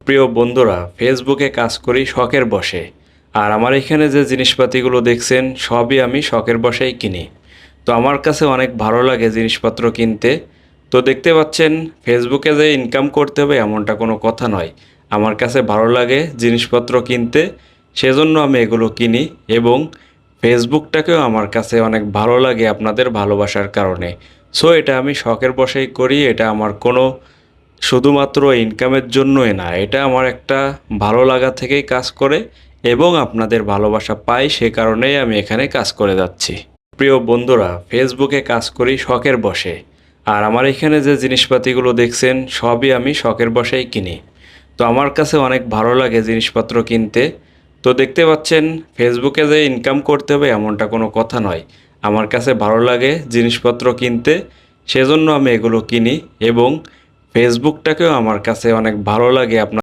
প্রিয় বন্ধুরা, ফেসবুকে কাজ করি শখের বশে। আর আমার এখানে যে জিনিসপাতিগুলো দেখছেন সবই আমি শখের বশেই কিনি। তো আমার কাছে অনেক ভালো লাগে জিনিসপত্র কিনতে। তো দেখতে পাচ্ছেন ফেসবুকে যে ইনকাম করতে হবে এমনটা কোনো কথা নয়। আমার কাছে ভালো লাগে জিনিসপত্র কিনতে, সেজন্য আমি এগুলো কিনি। এবং ফেসবুকটাকেও আমার কাছে অনেক ভালো লাগে আপনাদের ভালোবাসার কারণে। সো এটা আমি শখের বশেই করি। এটা আমার কোনো শুধুমাত্র ইনকামের জন্যই না, এটা আমার একটা ভালো লাগা থেকেই কাজ করে এবং আপনাদের ভালোবাসা পাই, সে কারণেই আমি এখানে কাজ করে যাচ্ছি। প্রিয় বন্ধুরা, ফেসবুকে কাজ করি শখের বশে। আর আমার এখানে যে জিনিসপাতিগুলো দেখছেন সবই আমি শখের বশেই কিনি। তো আমার কাছে অনেক ভালো লাগে জিনিসপত্র কিনতে। তো দেখতে পাচ্ছেন ফেসবুকে যে ইনকাম করতে হবে এমনটা কোনো কথা নয়। আমার কাছে ভালো লাগে জিনিসপত্র কিনতে, সেজন্য আমি এগুলো কিনি। এবং ফেসবুকটাকেও আমার কাছে অনেক ভালো লাগে আপনার